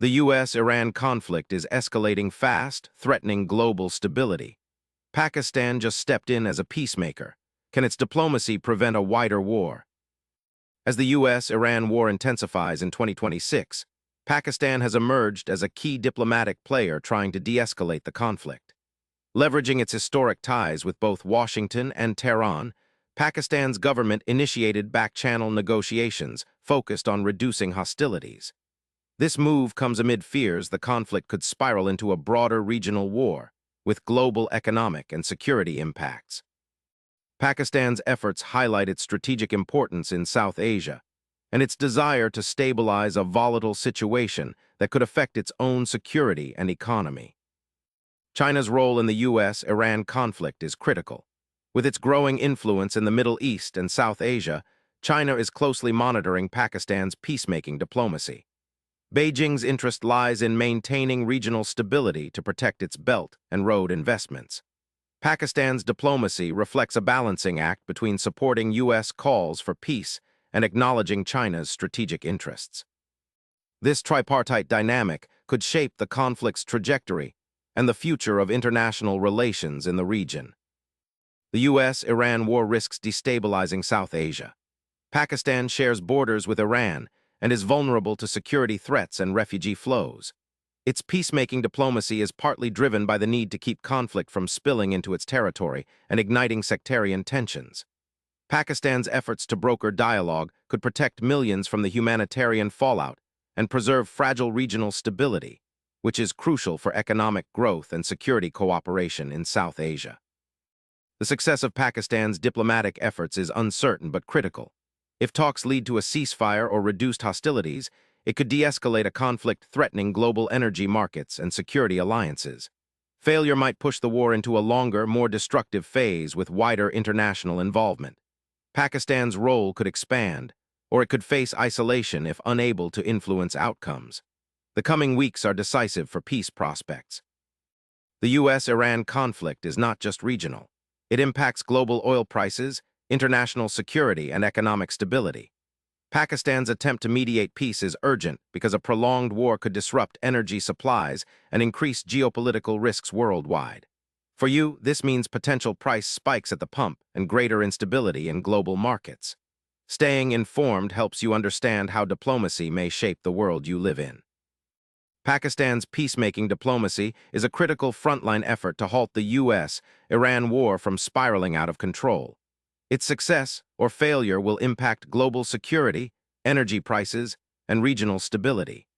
The U.S.-Iran conflict is escalating fast, threatening global stability. Pakistan just stepped in as a peacemaker. Can its diplomacy prevent a wider war? As the U.S.-Iran war intensifies in 2026, Pakistan has emerged as a key diplomatic player trying to de-escalate the conflict. Leveraging its historic ties with both Washington and Tehran, Pakistan's government initiated back-channel negotiations focused on reducing hostilities. This move comes amid fears the conflict could spiral into a broader regional war, with global economic and security impacts. Pakistan's efforts highlight its strategic importance in South Asia and its desire to stabilize a volatile situation that could affect its own security and economy. China's role in the U.S.-Iran conflict is critical. With its growing influence in the Middle East and South Asia, China is closely monitoring Pakistan's peacemaking diplomacy. Beijing's interest lies in maintaining regional stability to protect its Belt and Road investments. Pakistan's diplomacy reflects a balancing act between supporting U.S. calls for peace and acknowledging China's strategic interests. This tripartite dynamic could shape the conflict's trajectory and the future of international relations in the region. The U.S.-Iran war risks destabilizing South Asia. Pakistan shares borders with Iran and is vulnerable to security threats and refugee flows. Its peacemaking diplomacy is partly driven by the need to keep conflict from spilling into its territory and igniting sectarian tensions. Pakistan's efforts to broker dialogue could protect millions from the humanitarian fallout and preserve fragile regional stability, which is crucial for economic growth and security cooperation in South Asia. The success of Pakistan's diplomatic efforts is uncertain but critical. If talks lead to a ceasefire or reduced hostilities, it could de-escalate a conflict threatening global energy markets and security alliances. Failure might push the war into a longer, more destructive phase with wider international involvement. Pakistan's role could expand, or it could face isolation if unable to influence outcomes. The coming weeks are decisive for peace prospects. The U.S.-Iran conflict is not just regional. It impacts global oil prices, international security, and economic stability. Pakistan's attempt to mediate peace is urgent because a prolonged war could disrupt energy supplies and increase geopolitical risks worldwide. For you, this means potential price spikes at the pump and greater instability in global markets. Staying informed helps you understand how diplomacy may shape the world you live in. Pakistan's peacemaking diplomacy is a critical frontline effort to halt the U.S.-Iran war from spiraling out of control. Its success or failure will impact global security, energy prices, and regional stability.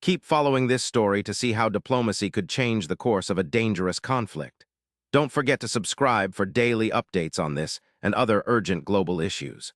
Keep following this story to see how diplomacy could change the course of a dangerous conflict. Don't forget to subscribe for daily updates on this and other urgent global issues.